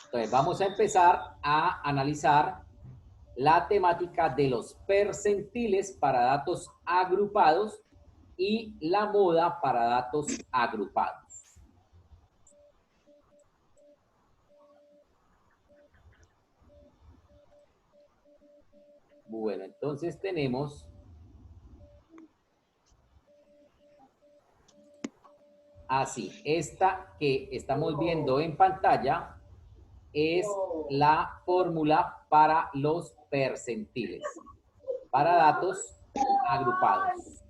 Entonces, vamos a empezar a analizar la temática de los percentiles para datos agrupados y la moda para datos agrupados. Bueno, entonces tenemos así, esta que estamos viendo en pantalla es la fórmula para los percentiles, para datos agrupados.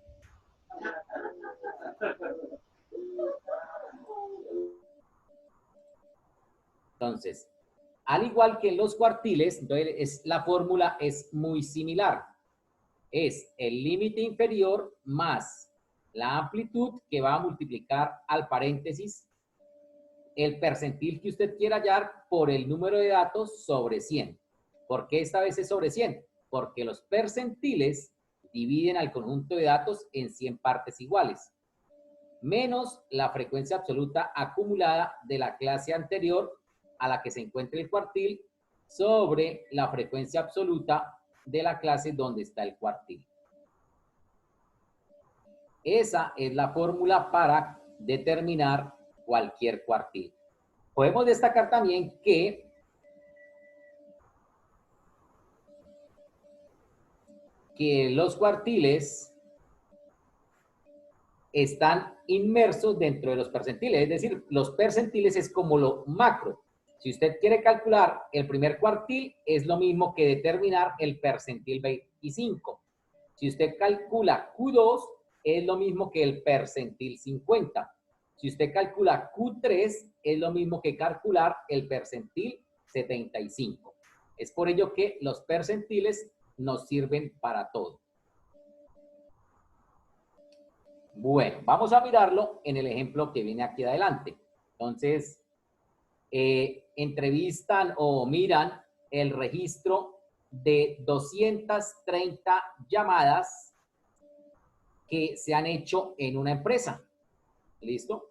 Entonces, al igual que en los cuartiles, entonces la fórmula es muy similar. Es el límite inferior más la amplitud que va a multiplicar al paréntesis el percentil que usted quiera hallar por el número de datos sobre 100. ¿Por qué esta vez es sobre 100? Porque los percentiles dividen al conjunto de datos en 100 partes iguales, menos la frecuencia absoluta acumulada de la clase anterior a la que se encuentra el cuartil sobre la frecuencia absoluta de la clase donde está el cuartil. Esa es la fórmula para determinar cualquier cuartil. Podemos destacar también que los cuartiles están inmersos dentro de los percentiles, es decir, los percentiles es como lo macro. Si usted quiere calcular el primer cuartil, es lo mismo que determinar el percentil 25. Si usted calcula Q2, es lo mismo que el percentil 50. Si usted calcula Q3, es lo mismo que calcular el percentil 75. Es por ello que los percentiles nos sirven para todo. Bueno, vamos a mirarlo en el ejemplo que viene aquí adelante. Entonces, entrevistan o miran el registro de 230 llamadas que se han hecho en una empresa. ¿Listo?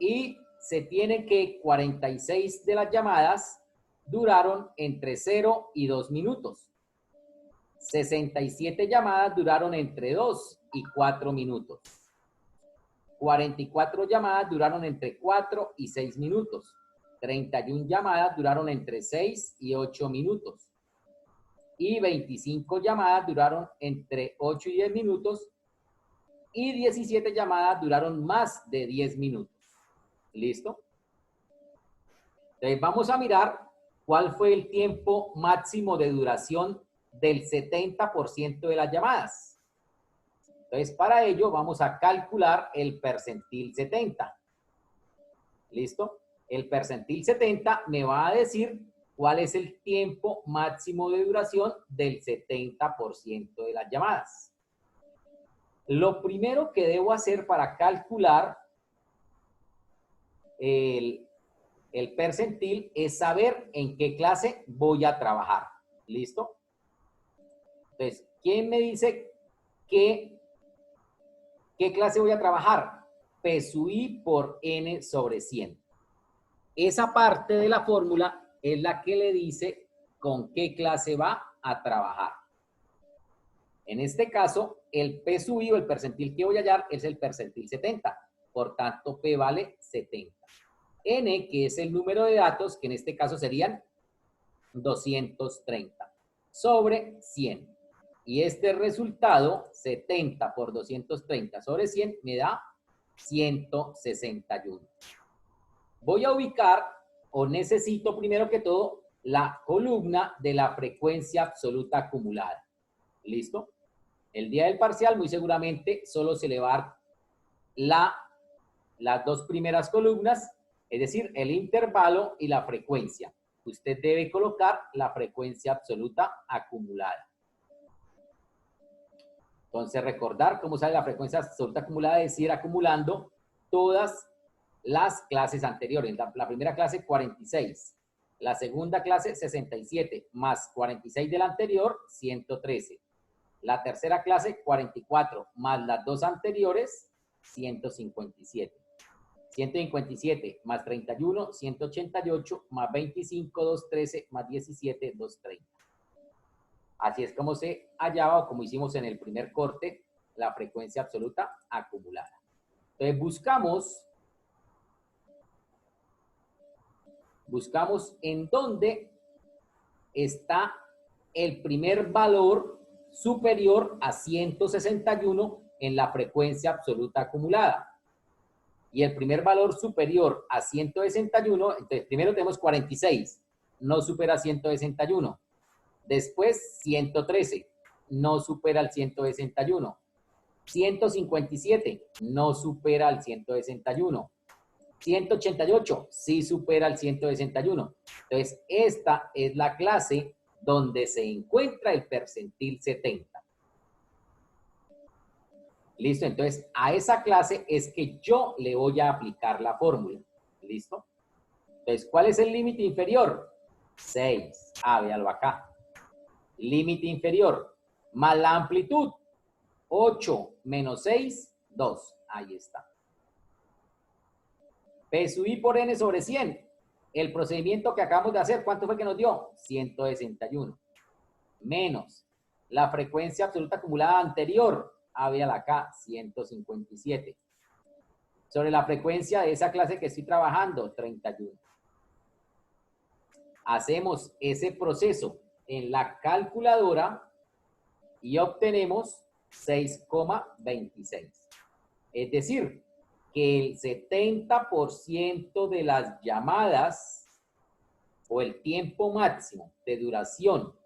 Y se tiene que 46 de las llamadas duraron entre 0 y 2 minutos. 67 llamadas duraron entre 2 y 4 minutos. 44 llamadas duraron entre 4 y 6 minutos. 31 llamadas duraron entre 6 y 8 minutos. Y 25 llamadas duraron entre 8 y 10 minutos. Y 17 llamadas duraron más de 10 minutos. ¿Listo? Entonces vamos a mirar cuál fue el tiempo máximo de duración del 70% de las llamadas. Entonces, para ello vamos a calcular el percentil 70. ¿Listo? El percentil 70 me va a decir cuál es el tiempo máximo de duración del 70% de las llamadas. Lo primero que debo hacer para calcular el percentil es saber en qué clase voy a trabajar. ¿Listo? Entonces, ¿quién me dice qué clase voy a trabajar? P sub I por N sobre 100. Esa parte de la fórmula es la que le dice con qué clase va a trabajar. En este caso, el P sub I o el percentil que voy a hallar es el percentil 70. Por tanto, P vale 70. N, que es el número de datos, que en este caso serían 230, sobre 100. Y este resultado, 70 por 230 sobre 100, me da 161. Voy a ubicar, o necesito primero que todo, la columna de la frecuencia absoluta acumulada. ¿Listo? El día del parcial, muy seguramente, solo se le va a dar las dos primeras columnas, es decir, el intervalo y la frecuencia. Usted debe colocar la frecuencia absoluta acumulada. Entonces, recordar cómo sale la frecuencia absoluta acumulada, es decir, acumulando todas las clases anteriores. La primera clase, 46. La segunda clase, 67, más 46 de la anterior, 113. La tercera clase, 44, más las dos anteriores, 157. 157 más 31, 188 más 25, 213 más 17, 230. Así es como se hallaba o como hicimos en el primer corte la frecuencia absoluta acumulada. Entonces buscamos en dónde está el primer valor superior a 161 en la frecuencia absoluta acumulada. Y el primer valor superior a 161, entonces primero tenemos 46, no supera 161. Después 113, no supera el 161. 157, no supera el 161. 188, sí supera el 161. Entonces, esta es la clase donde se encuentra el percentil 70. ¿Listo? Entonces, a esa clase es que yo le voy a aplicar la fórmula. ¿Listo? Entonces, ¿cuál es el límite inferior? 6. Ah, véalo acá. Límite inferior. Más la amplitud. 8 menos 6, 2. Ahí está. P sub I por N sobre 100. El procedimiento que acabamos de hacer, ¿cuánto fue que nos dio? 161. Menos la frecuencia absoluta acumulada anterior. Ah, véala acá, 157. Sobre la frecuencia de esa clase que estoy trabajando, 31. Hacemos ese proceso en la calculadora y obtenemos 6,26. Es decir, que el 70% de las llamadas o el tiempo máximo de duración,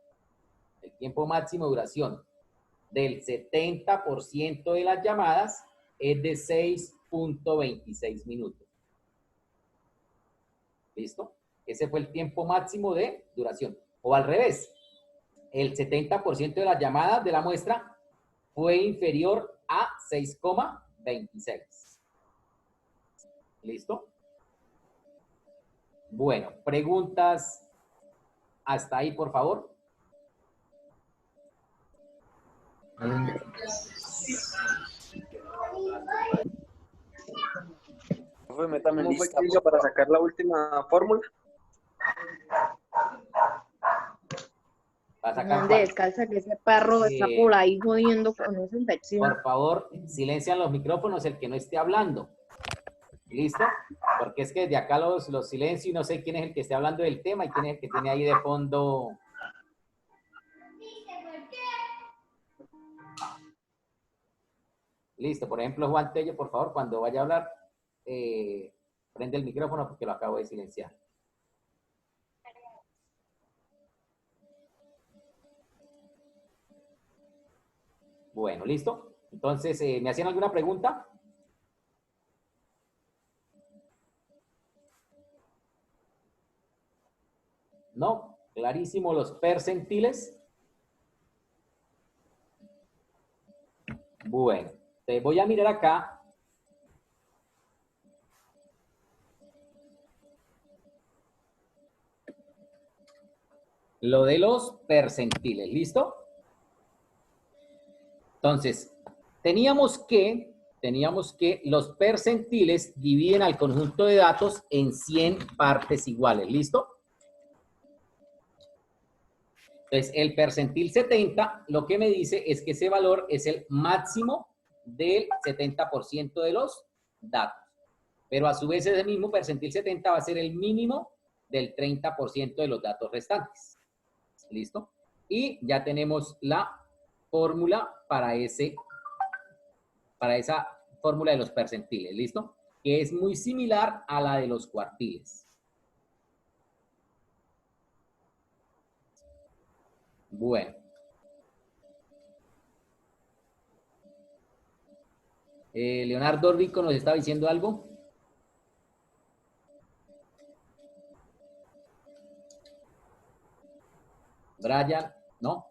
del 70% de las llamadas es de 6.26 minutos. ¿Listo? Ese fue el tiempo máximo de duración. O al revés, el 70% de las llamadas de la muestra fue inferior a 6,26. ¿Listo? Bueno, preguntas hasta ahí, por favor. Métame lista para sacar la última fórmula. Descalza que ese perro está por ahí jodiendo con esa infección. Por favor, silencian los micrófonos el que no esté hablando. ¿Listo? Porque es que de acá los silencio y no sé quién es el que esté hablando del tema y quién es el que tiene ahí de fondo. Listo, por ejemplo, Juan Tello, por favor, cuando vaya a hablar, prende el micrófono porque lo acabo de silenciar. Bueno, ¿listo? Entonces, ¿me hacían alguna pregunta? ¿No? Clarísimo los percentiles. Bueno, te voy a mirar acá. Lo de los percentiles, ¿listo? Entonces, teníamos que los percentiles dividen al conjunto de datos en 100 partes iguales, ¿listo? Entonces, el percentil 70 lo que me dice es que ese valor es el máximo del 70% de los datos. Pero a su vez ese mismo percentil 70 va a ser el mínimo del 30% de los datos restantes. ¿Listo? Y ya tenemos la fórmula para esa fórmula de los percentiles. ¿Listo? Que es muy similar a la de los cuartiles. Bueno. Leonardo Rico nos está diciendo algo. Brian, ¿no?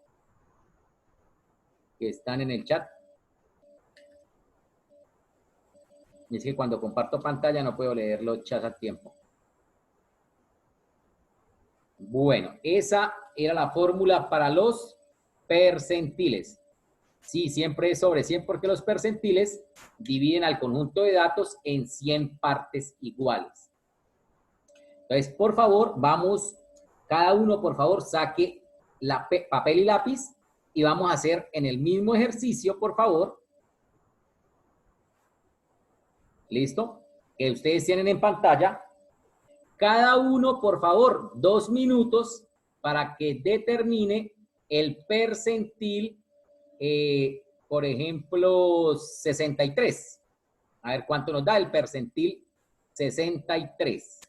Que están en el chat. Y es que cuando comparto pantalla no puedo leer los chats a tiempo. Bueno, esa era la fórmula para los percentiles. Sí, siempre es sobre 100 porque los percentiles dividen al conjunto de datos en 100 partes iguales. Entonces, por favor, vamos, cada uno, por favor, saque papel y lápiz y vamos a hacer en el mismo ejercicio, por favor. ¿Listo? Que ustedes tienen en pantalla. Cada uno, por favor, 2 minutos para que determine el percentil, por ejemplo, 63. A ver cuánto nos da el percentil 63.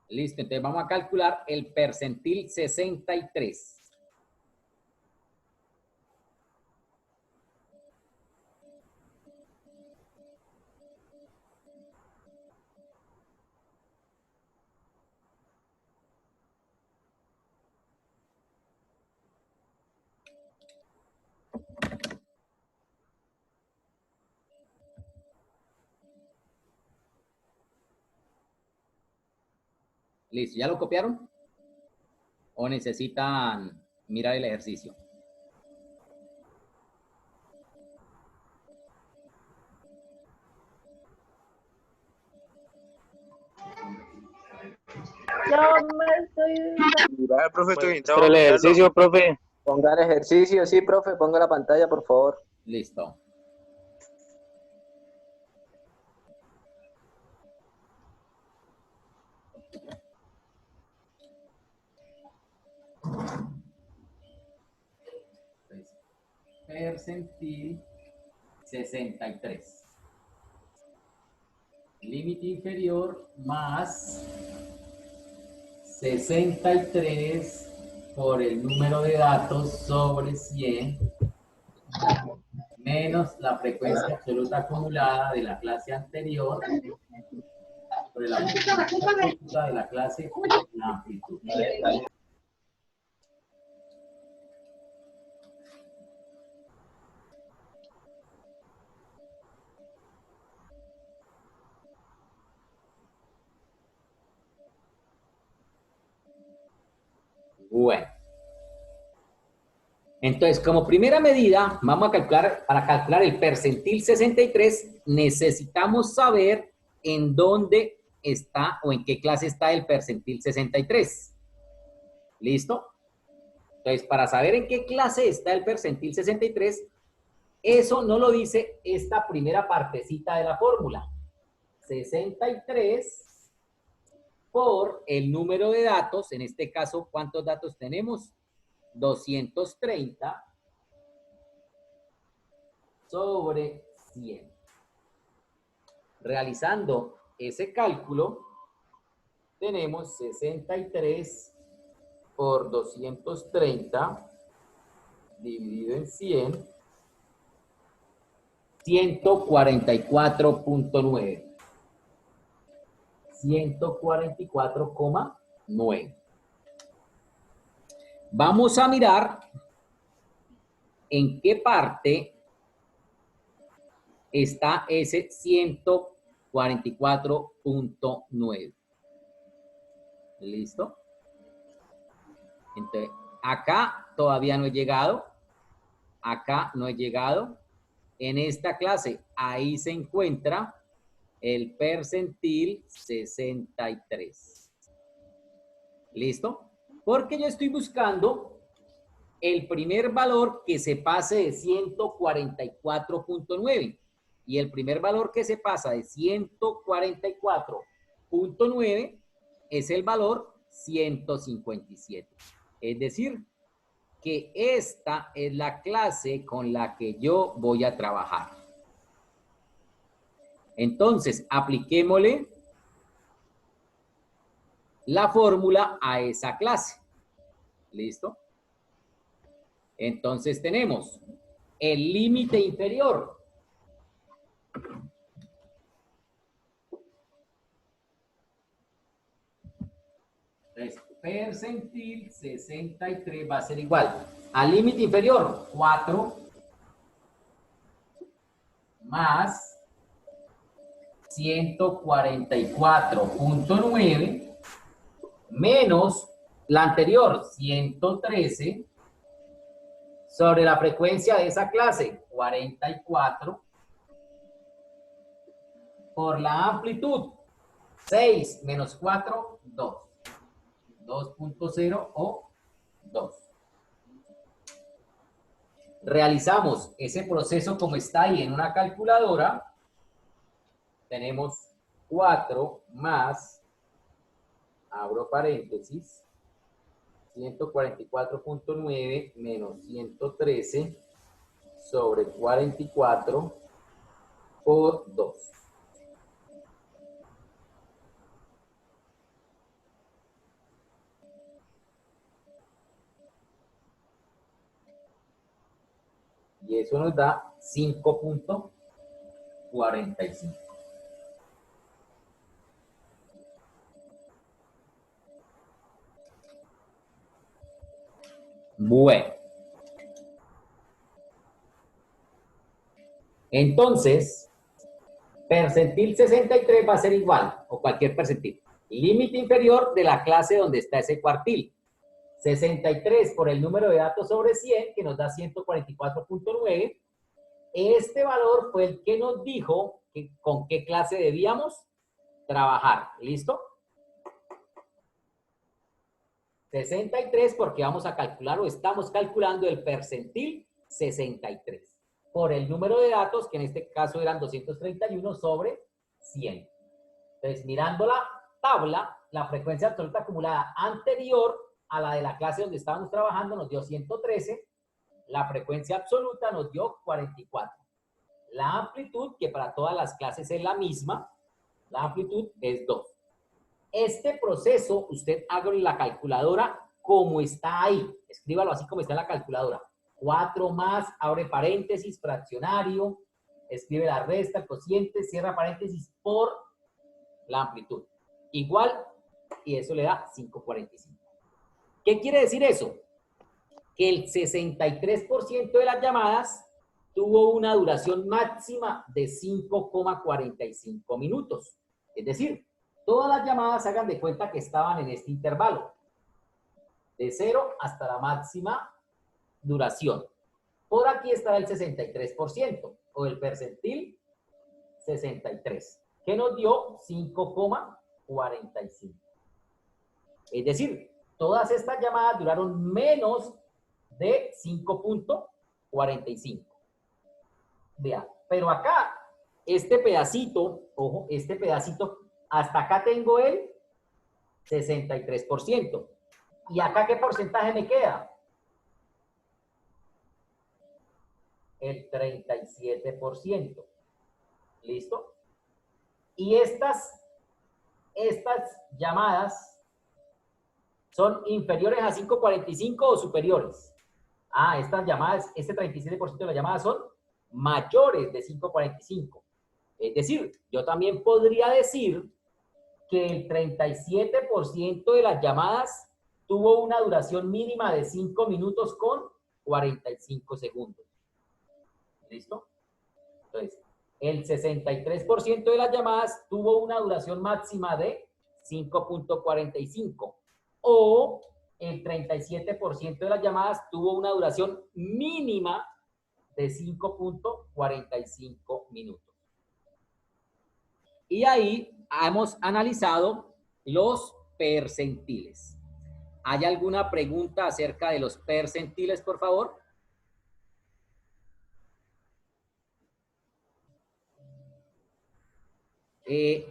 Listo, entonces vamos a calcular el percentil 63. Listo, ¿ya lo copiaron? ¿O necesitan mirar el ejercicio? Yo me estoy... Mira, profe, estoy Muestra el ejercicio, profe. Ponga el ejercicio, sí, profe, ponga la pantalla, por favor. Listo. Percentil 63. Límite inferior más 63 por el número de datos sobre 100 menos la frecuencia absoluta acumulada de la clase anterior sobre la frecuencia absoluta de la clase la amplitud. Bueno. Entonces, como primera medida, vamos a calcular, para calcular el percentil 63, necesitamos saber en dónde está o en qué clase está el percentil 63. ¿Listo? Entonces, para saber en qué clase está el percentil 63, eso no lo dice esta primera partecita de la fórmula. 63 por el número de datos, en este caso, ¿cuántos datos tenemos? 230 sobre 100. Realizando ese cálculo, tenemos 63 por 230 dividido en 100, 144.9. 144,9. Vamos a mirar en qué parte está ese 144.9. ¿Listo? Entonces, acá todavía no he llegado. Acá no he llegado. En esta clase, ahí se encuentra el percentil 63. ¿Listo? Porque yo estoy buscando el primer valor que se pase de 144.9. Y el primer valor que se pasa de 144.9 es el valor 157. Es decir, que esta es la clase con la que yo voy a trabajar. Entonces, apliquémosle la fórmula a esa clase. ¿Listo? Entonces tenemos el límite inferior. Entonces, percentil 63 va a ser igual al límite inferior, 4 más 144.9 menos la anterior, 113, sobre la frecuencia de esa clase, 44, por la amplitud, 6 menos 4, 2. 2.0 o 2. Realizamos ese proceso como está ahí en una calculadora. Tenemos 4 más, abro paréntesis, 144.9 menos 113 sobre 44 por 2. Y eso nos da 5.45. Bueno. Entonces, percentil 63 va a ser igual, o cualquier percentil. Límite inferior de la clase donde está ese cuartil. 63 por el número de datos sobre 100, que nos da 144.9. Este valor fue el que nos dijo que con qué clase debíamos trabajar. ¿Listo? 63 porque vamos a calcular o estamos calculando el percentil 63 por el número de datos, que en este caso eran 231 sobre 100. Entonces, mirando la tabla, la frecuencia absoluta acumulada anterior a la de la clase donde estábamos trabajando nos dio 113, la frecuencia absoluta nos dio 44. La amplitud, que para todas las clases es la misma, la amplitud es 2. Este proceso, usted haga en la calculadora como está ahí. Escríbalo así como está en la calculadora. 4 más, abre paréntesis, fraccionario, escribe la resta, el cociente, cierra paréntesis por la amplitud. Igual, y eso le da 5.45. ¿Qué quiere decir eso? Que el 63% de las llamadas tuvo una duración máxima de 5,45 minutos. Es decir, todas las llamadas hagan de cuenta que estaban en este intervalo. De 0 hasta la máxima duración. Por aquí está el 63%, o el percentil 63, que nos dio 5,45. Es decir, todas estas llamadas duraron menos de 5.45. Vean, pero acá, este pedacito, ojo, este pedacito, hasta acá tengo el 63%. ¿Y acá qué porcentaje me queda? El 37%. ¿Listo? Y estas llamadas son inferiores a 5.45 o superiores. Ah, estas llamadas, este 37% de las llamadas son mayores de 5.45. Es decir, yo también podría decir que el 37% de las llamadas tuvo una duración mínima de 5 minutos con 45 segundos. ¿Listo? Entonces, el 63% de las llamadas tuvo una duración máxima de 5.45. O el 37% de las llamadas tuvo una duración mínima de 5.45 minutos. Y ahí hemos analizado los percentiles. ¿Hay alguna pregunta acerca de los percentiles, por favor?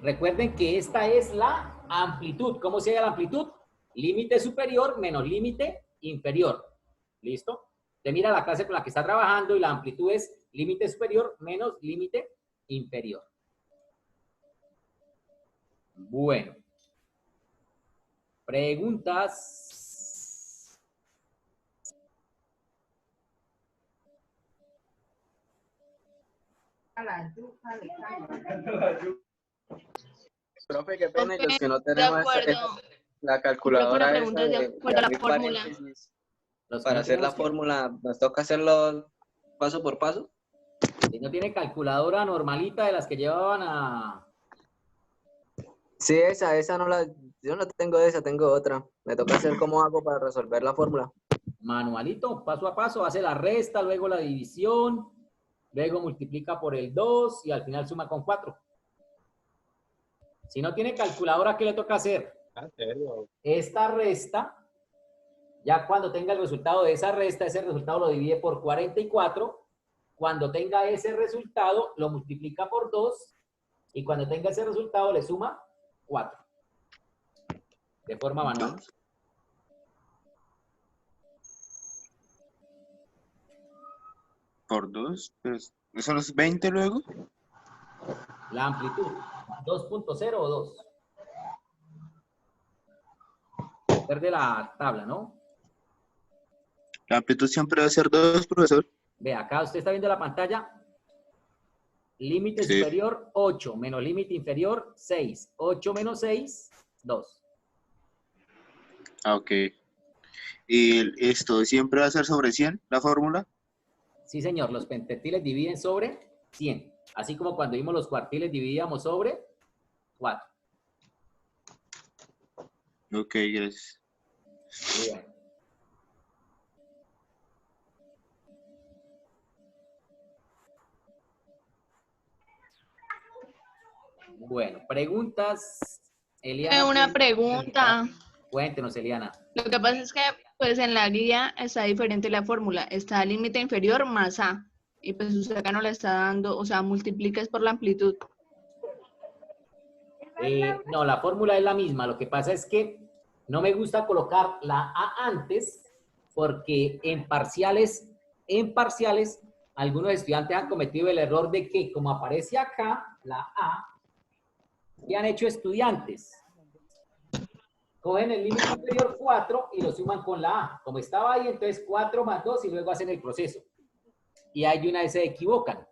Recuerden que esta es la amplitud. ¿Cómo se llama la amplitud? Límite superior menos límite inferior. ¿Listo? Usted mira la clase con la que está trabajando y la amplitud es límite superior menos límite inferior. Bueno. Preguntas. Profe, qué pena, y los que no De tenemos acuerdo. la Profe, calculadora una esa pregunta es de acuerdo a la abrir fórmula. paréntesis. Los que Para no hacer la tenemos que- fórmula, ¿nos toca hacerlo paso por paso? Si no tiene calculadora normalita de las que llevaban a... Sí, esa no la, yo no tengo esa, tengo otra. Me toca hacer cómo hago para resolver la fórmula. Manualito, paso a paso, hace la resta, luego la división, luego multiplica por el 2 y al final suma con 4. Si no tiene calculadora, ¿qué le toca hacer? Esta resta, ya cuando tenga el resultado de esa resta, ese resultado lo divide por 44. Cuando tenga ese resultado, lo multiplica por 2 y cuando tenga ese resultado, le suma 4. De forma manual. Por 2, ¿eso no es 20 luego? La amplitud, 2.0 o 2. De la tabla, ¿no? La amplitud siempre debe ser 2, profesor. Ve, acá usted está viendo la pantalla. Límite Sí. superior, 8, menos límite inferior, 6. 8 menos 6, 2. Ah, ok. ¿Y esto siempre va a ser sobre 100, la fórmula? Sí, señor, los pentetiles dividen sobre 100. Así como cuando vimos los cuartiles dividíamos sobre 4. Ok, gracias. Bien. Bueno, preguntas. Eliana. Una pregunta. Cuéntenos, Eliana. Lo que pasa es que pues en la guía está diferente la fórmula. Está límite inferior más A. Y pues usted acá no le está dando, o sea, multiplicas por la amplitud. No, la fórmula es la misma. Lo que pasa es que no me gusta colocar la A antes porque en parciales, algunos estudiantes han cometido el error de que, como aparece acá, la A, ¿qué han hecho estudiantes? Cogen el límite inferior 4 y lo suman con la A. Como estaba ahí, entonces 4 más 2 y luego hacen el proceso. Y hay una vez se equivocan.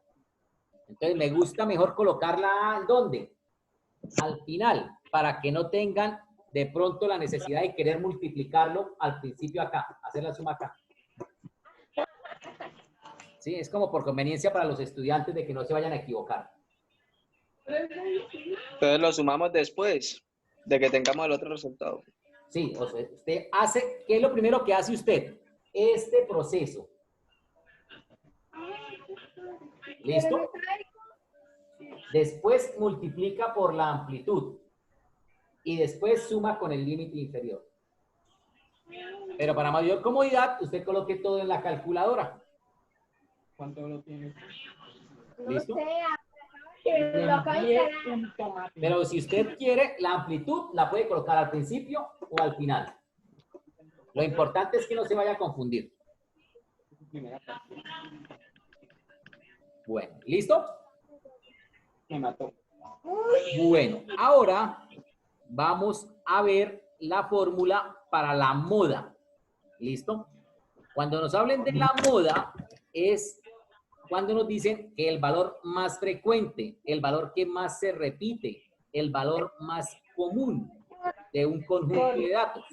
Entonces me gusta mejor colocar la A, ¿dónde? Al final, para que no tengan de pronto la necesidad de querer multiplicarlo al principio acá, hacer la suma acá. Sí, es como por conveniencia para los estudiantes de que no se vayan a equivocar. Entonces lo sumamos después de que tengamos el otro resultado. Sí, o sea, usted hace, ¿qué es lo primero que hace usted? Este proceso. ¿Listo? Después multiplica por la amplitud. Y después suma con el límite inferior. Pero para mayor comodidad, usted coloque todo en la calculadora. ¿Cuánto lo tiene? ¿Listo? Pero si usted quiere, la amplitud la puede colocar al principio o al final. Lo importante es que no se vaya a confundir. Bueno, ¿listo? Me mató. Bueno, ahora vamos a ver la fórmula para la moda. ¿Listo? Cuando nos hablen de la moda es cuando nos dicen que el valor más frecuente, el valor que más se repite, el valor más común de un conjunto de datos.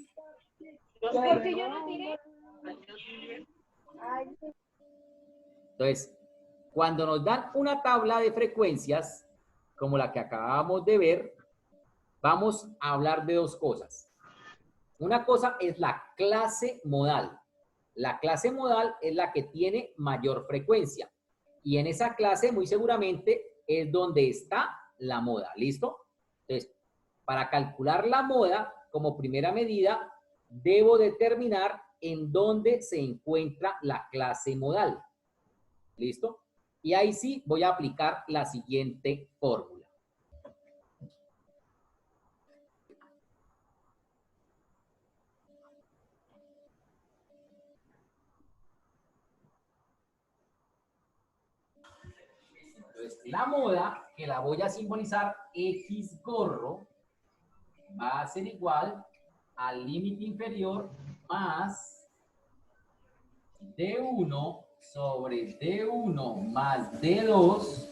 Entonces, cuando nos dan una tabla de frecuencias, como la que acabamos de ver, vamos a hablar de dos cosas. Una cosa es la clase modal. La clase modal es la que tiene mayor frecuencia. Y en esa clase, muy seguramente, es donde está la moda. ¿Listo? Entonces, para calcular la moda, como primera medida, debo determinar en dónde se encuentra la clase modal. ¿Listo? Y ahí sí voy a aplicar la siguiente fórmula. Entonces, la moda, que la voy a simbolizar X gorro, va a ser igual al límite inferior más D1 sobre D1 más D2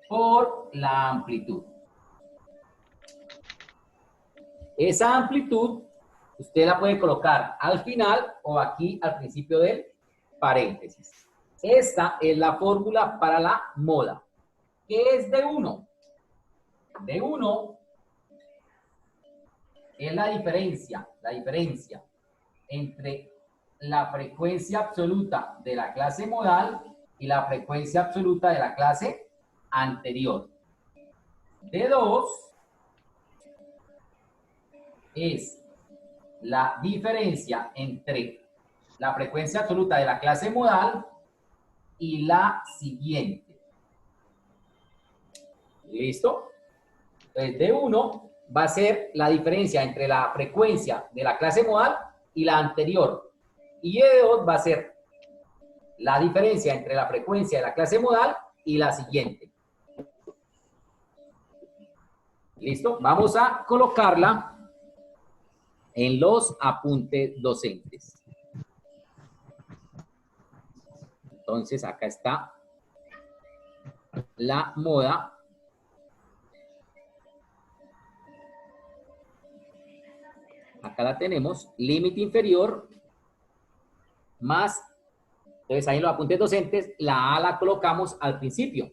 por la amplitud. Esa amplitud usted la puede colocar al final o aquí al principio del paréntesis. Esta es la fórmula para la moda. ¿Qué es D1? D1 es la diferencia entre la frecuencia absoluta de la clase modal y la frecuencia absoluta de la clase anterior. D2 es la diferencia entre la frecuencia absoluta de la clase modal y la siguiente. ¿Listo? Entonces, D1 va a ser la diferencia entre la frecuencia de la clase modal y la anterior. Y D2 va a ser la diferencia entre la frecuencia de la clase modal y la siguiente. ¿Listo? Vamos a colocarla en los apuntes docentes. Entonces, acá está la moda. Acá la tenemos, límite inferior más, entonces ahí en los apuntes docentes, la A la colocamos al principio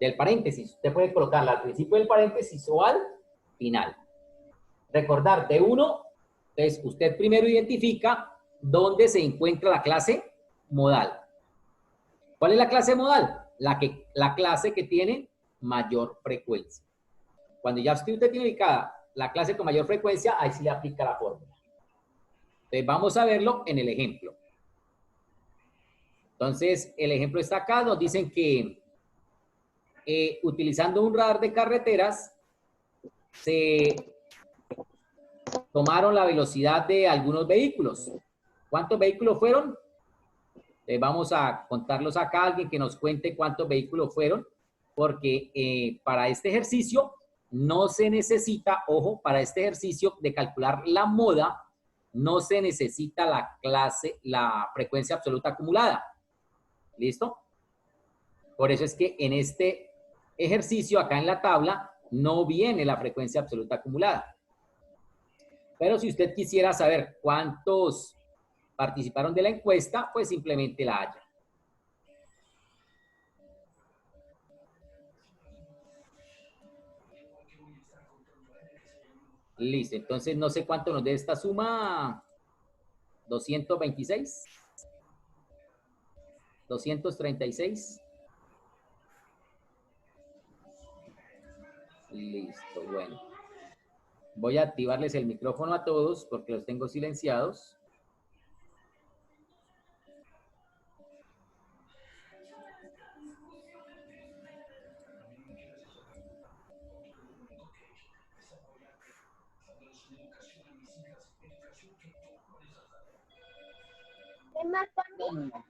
del paréntesis. Usted puede colocarla al principio del paréntesis o al final. Recordar, D1, entonces usted primero identifica dónde se encuentra la clase modal. ¿Cuál es la clase modal? La clase que tiene mayor frecuencia. Cuando ya usted tiene ubicada la clase con mayor frecuencia, ahí sí le aplica la fórmula. Entonces vamos a verlo en el ejemplo. Entonces, el ejemplo está acá, nos dicen que utilizando un radar de carreteras, se tomaron la velocidad de algunos vehículos. ¿Cuántos vehículos fueron? Vamos a contarlos acá, alguien que nos cuente cuántos vehículos fueron, porque para este ejercicio no se necesita, ojo, para este ejercicio de calcular la moda, no se necesita la frecuencia absoluta acumulada. ¿Listo? Por eso es que en este ejercicio, acá en la tabla, no viene la frecuencia absoluta acumulada. Pero si usted quisiera saber cuántos participaron de la encuesta, pues simplemente la haya. Listo, entonces no sé cuánto nos dé esta suma. 226. 236. Listo, bueno. Voy a activarles el micrófono a todos porque los tengo silenciados.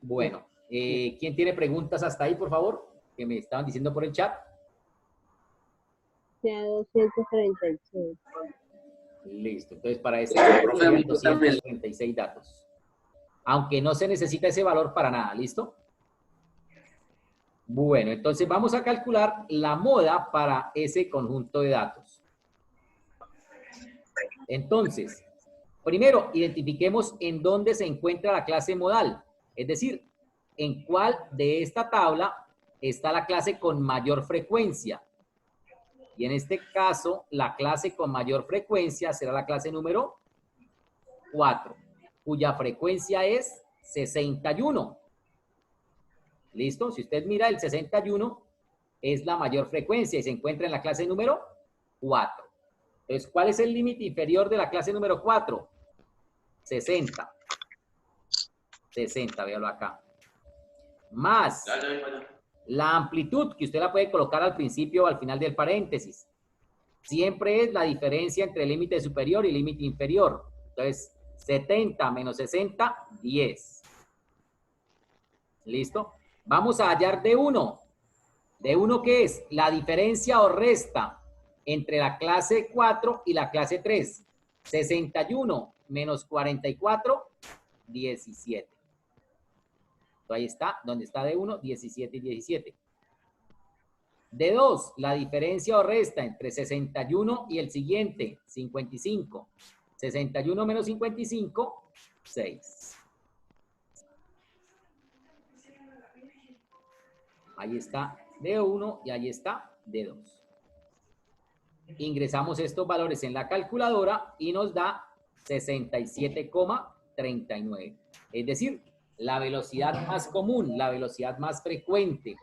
Bueno, ¿quién tiene preguntas hasta ahí, por favor? Que me estaban diciendo por el chat. 236. Listo, entonces para este serían 236 datos. Aunque no se necesita ese valor para nada, ¿listo? Bueno, entonces vamos a calcular la moda para ese conjunto de datos. Entonces, primero identifiquemos en dónde se encuentra la clase modal, es decir, en cuál de esta tabla está la clase con mayor frecuencia. Y en este caso, la clase con mayor frecuencia será la clase número 4, cuya frecuencia es 61. ¿Listo? Si usted mira, el 61 es la mayor frecuencia y se encuentra en la clase número 4. Entonces, ¿cuál es el límite inferior de la clase número 4? 60. 60, véalo acá. Más la amplitud, que usted la puede colocar al principio o al final del paréntesis. Siempre es la diferencia entre el límite superior y límite inferior. Entonces, 70 menos 60, 10. ¿Listo? Vamos a hallar D1. ¿D1 qué es? La diferencia o resta entre la clase 4 y la clase 3. 61 menos 44, 17. Entonces, ahí está, donde está D1, 17 y 17. D2, la diferencia o resta entre 61 y el siguiente, 55. 61 menos 55, 6. Ahí está D1 y ahí está D2. Ingresamos estos valores en la calculadora y nos da 67,39. Es decir, la velocidad más común, la velocidad más frecuente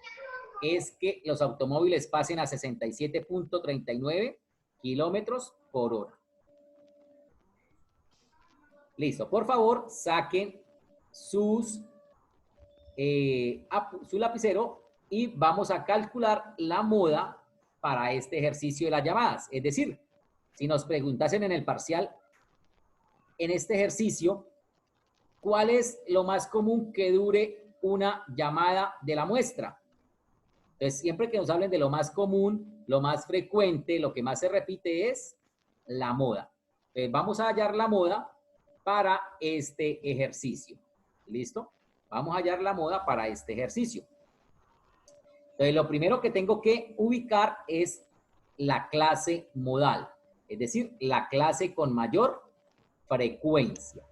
es que los automóviles pasen a 67,39 kilómetros por hora. Listo. Por favor, saquen su lapicero y vamos a calcular la moda para este ejercicio de las llamadas. Es decir, si nos preguntasen en el parcial, en este ejercicio, ¿cuál es lo más común que dure una llamada de la muestra? Entonces, siempre que nos hablen de lo más común, lo más frecuente, lo que más se repite es la moda. Entonces, vamos a hallar la moda para este ejercicio. ¿Listo? Vamos a hallar la moda para este ejercicio. Entonces, lo primero que tengo que ubicar es la clase modal, es decir, la clase con mayor frecuencia.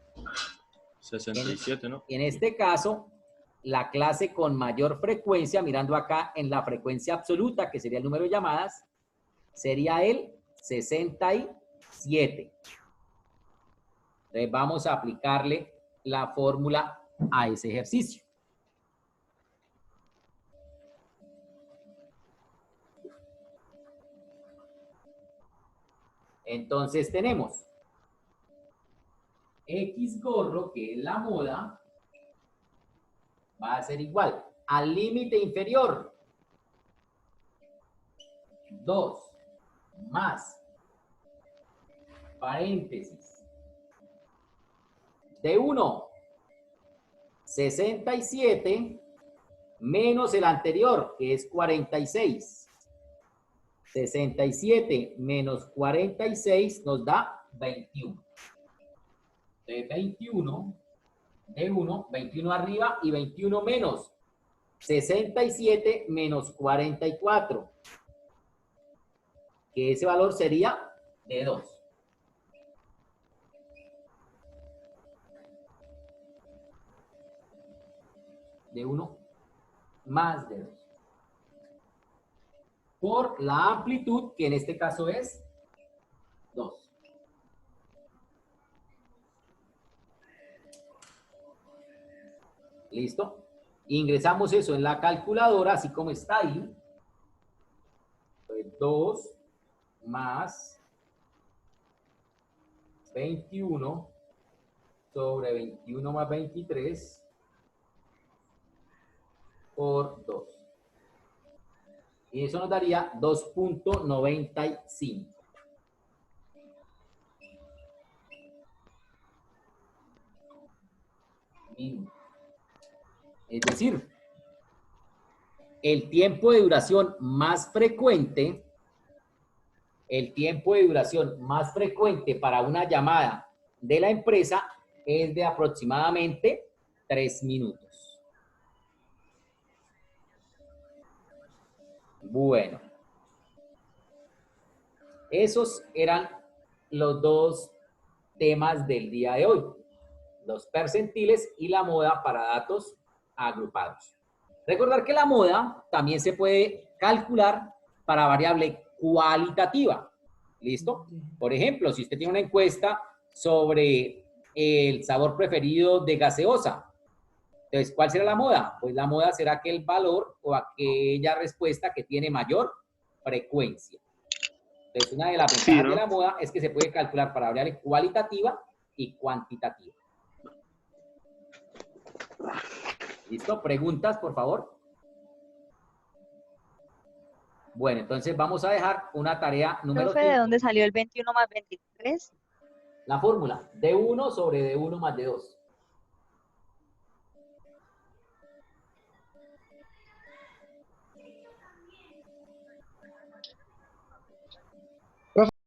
67, ¿no? En este caso, la clase con mayor frecuencia, mirando acá en la frecuencia absoluta, que sería el número de llamadas, sería el 67. Entonces, vamos a aplicarle la fórmula a ese ejercicio. Entonces tenemos X gorro, que es la moda, va a ser igual al límite inferior 2 más paréntesis D1 67 menos el anterior, que es 46. 67 menos 46 nos da 21. De 21, de 1, 21 arriba y 21 menos 67 menos 44. Que ese valor sería de 2. De 1 más de 2. Por la amplitud, que en este caso es 2. ¿Listo? Ingresamos eso en la calculadora, así como está ahí. Pues 2 más 21 sobre 21 más 23 por 2. Y eso nos daría 2.95. Es decir, el tiempo de duración más frecuente, para una llamada de la empresa es de aproximadamente 3 minutos. Bueno, esos eran los dos temas del día de hoy, los percentiles y la moda para datos agrupados. Recordar que la moda también se puede calcular para variable cualitativa. ¿Listo? Por ejemplo, si usted tiene una encuesta sobre el sabor preferido de gaseosa, entonces, ¿cuál será la moda? Pues la moda será aquel valor o aquella respuesta que tiene mayor frecuencia. Entonces, una de las ventajas de la moda es que se puede calcular para variable cualitativa y cuantitativa. ¿Listo? ¿Preguntas, por favor? Bueno, entonces vamos a dejar una tarea número 5. ¿De dónde salió el 21 más 23? La fórmula, D1 sobre D1 más D2.